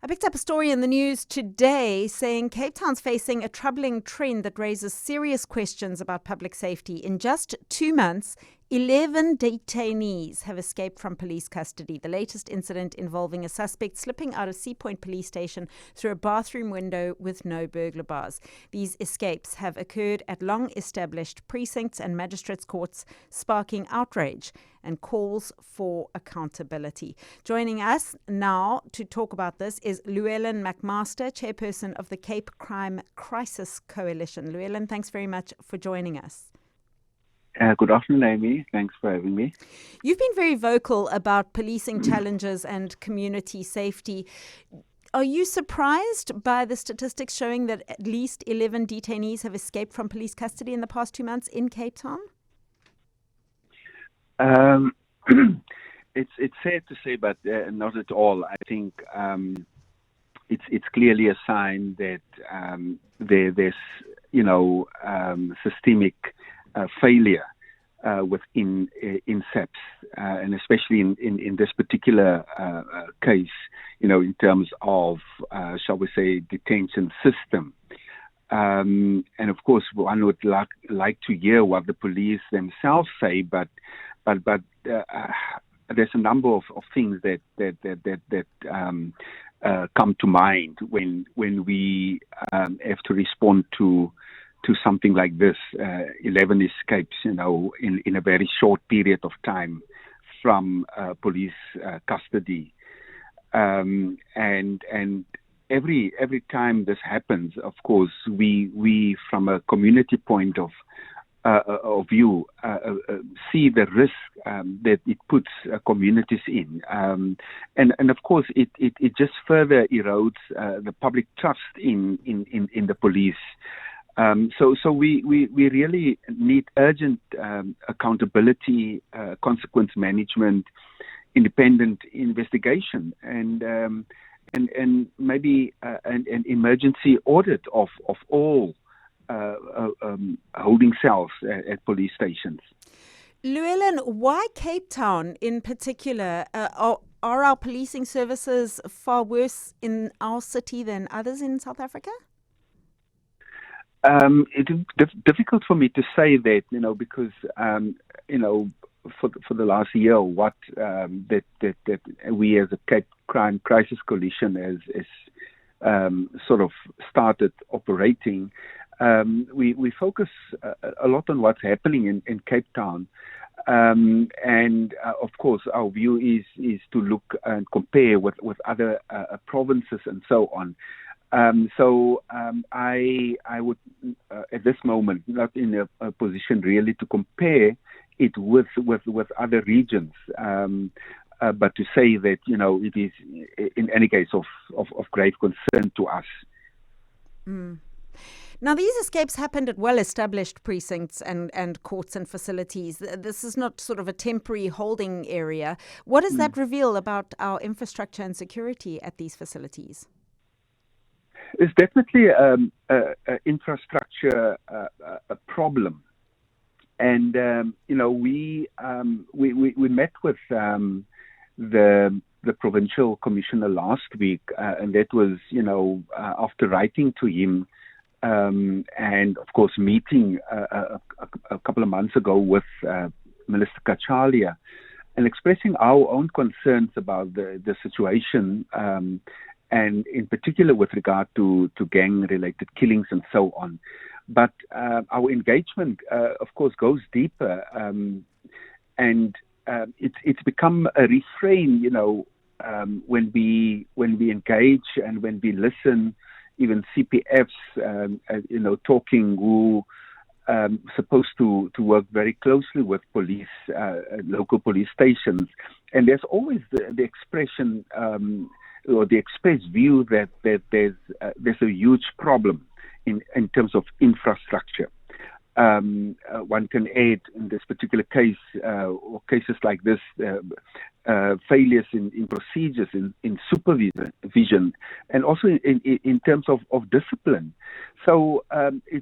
picked up a story in the news today saying Cape Town's facing a troubling trend that raises serious questions about public safety. In just 2 months, 11 detainees have escaped from police custody. The latest incident involving a suspect slipping out of Sea Point police station through a bathroom window with no burglar bars. These escapes have occurred at long-established precincts and magistrates' courts, sparking outrage and calls for accountability. Joining us now to talk about this is Llewellyn MacMaster, chairperson of the Cape Crime Crisis Coalition. Llewellyn, thanks very much for joining us. Good afternoon, Amy. Thanks for having me. You've been very vocal about policing challenges and community safety. Are you surprised by the statistics showing that at least 11 detainees have escaped from police custody in the past 2 months in Cape Town? It's sad to say, but not at all. I think it's clearly a sign that there's systemic failure within SAPS, and especially in this particular case, in terms of, shall we say, detention system. And of course, one would like to hear what the police themselves say, but there's a number of things that come to mind when we have to respond to something like this. 11 escapes, in a very short period of time from police custody, and every time this happens, of course, we from a community point of view see the risk that it puts communities in, and of course it just further erodes the public trust in the police. So we really need urgent accountability, consequence management, independent investigation, and maybe an emergency audit of all holding cells at police stations. Llewellyn, why Cape Town in particular? Are our policing services far worse in our city than others in South Africa? It is difficult for me to say that, because for the last year, what that we as a Cape Crime Crisis Coalition has sort of started operating. We focus a lot on what's happening in Cape Town, and of course our view is to look and compare with other provinces and so on. So I would at this moment not in a position really to compare it with other regions, but to say that it is in any case of great concern to us. Now, these escapes happened at well-established precincts and courts and facilities. This is not sort of a temporary holding area. What does that reveal about our infrastructure and security at these facilities? It's definitely a infrastructure a problem, and we met with the provincial commissioner last week, and that was after writing to him, and of course meeting a couple of months ago with Minister Kachalia, and expressing our own concerns about the situation. And in particular with regard to gang-related killings and so on. But our engagement, of course, goes deeper, and it's become a refrain, when we engage and when we listen, even CPFs, talking who supposed to work very closely with police, local police stations, and there's always the expression. Or the expressed view that there's a huge problem in terms of infrastructure. One can add in this particular case, or cases like this, failures in procedures, in supervision, and also in terms of discipline. So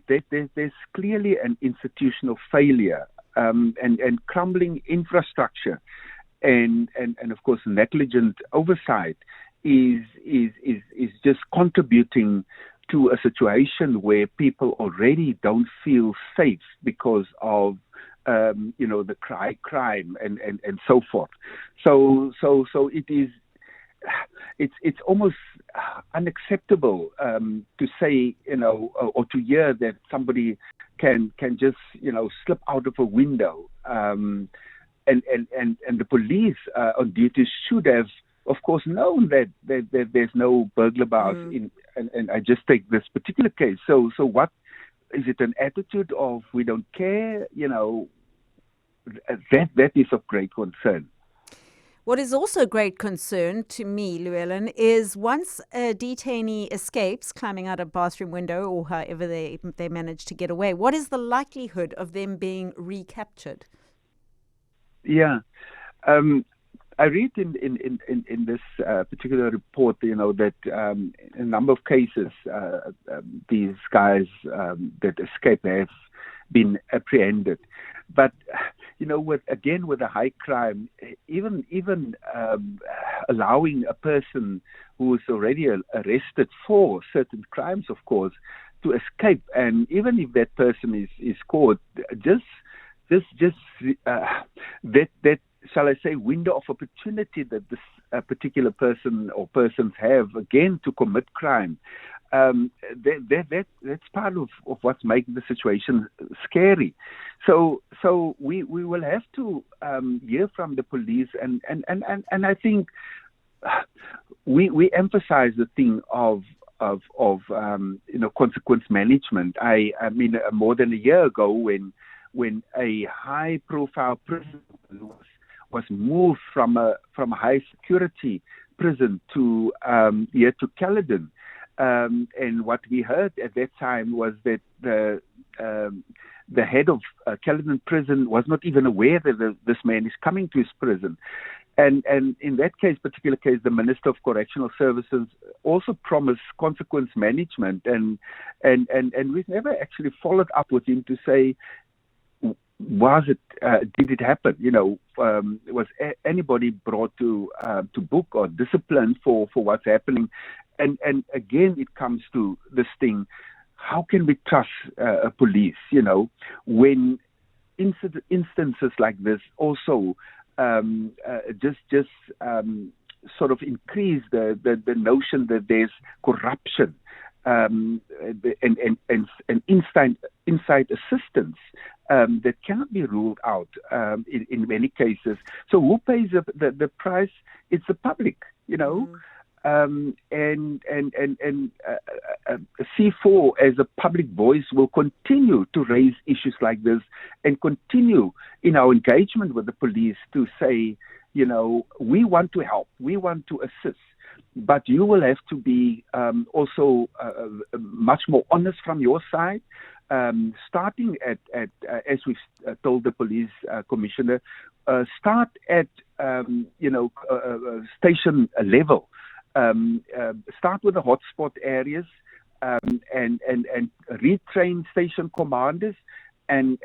there's clearly an institutional failure, and crumbling infrastructure, and of course negligent oversight is just contributing to a situation where people already don't feel safe because of the crime and so forth. So it is. It's almost unacceptable to say, or to hear that somebody can just slip out of a window, and the police on duty should have, of course, known that there's no burglar bars in. And I just take this particular case. So what is it? An attitude of we don't care? That is of great concern. What is also great concern to me, Llewellyn, is once a detainee escapes, climbing out a bathroom window or however they manage to get away, what is the likelihood of them being recaptured? Yeah. I read in this particular report, that in a number of cases, these guys that escape have been apprehended. But with a high crime, even allowing a person who is already arrested for certain crimes, of course, to escape, and even if that person is caught, just that shall I say window of opportunity that this particular person or persons have again to commit crime. That's part of what's making the situation scary. So we will have to hear from the police, and I think we emphasize the thing of consequence management. I mean, more than a year ago, when a high profile prisoner was moved from a high security prison to here to Caledon. And what we heard at that time was that the head of Caledon prison was not even aware that this man is coming to his prison. And in that particular case, the Minister of Correctional Services also promised consequence management, and we've never actually followed up with him to say, did it happen? Was anybody brought to book or disciplined for what's happening? And again, it comes to this thing: how can we trust a police? When instances like this also just sort of increase the notion that there's corruption and inside assistance that cannot be ruled out in many cases. So who pays the price? It's the public, And C4 as a public voice will continue to raise issues like this and continue in our engagement with the police to say, we want to help, we want to assist, but you will have to be also much more honest from your side, starting at as we've told the police commissioner, start at station level. Start with the hotspot areas and retrain station commanders and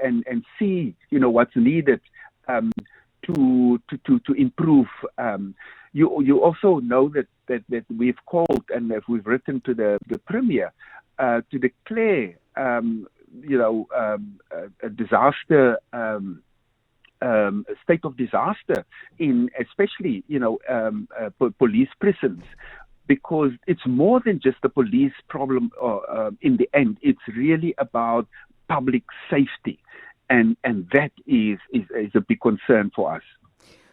see what's needed to improve. You also know that we've called and that we've written to the Premier to declare a disaster. State of disaster in especially police prisons, because it's more than just a police problem. In the end, it's really about public safety, and that is a big concern for us.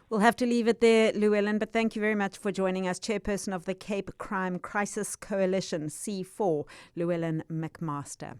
We'll have to leave it there, Llewellyn, but thank you very much for joining us. Chairperson of the Cape Crime Crisis Coalition, C4, Llewellyn MacMaster.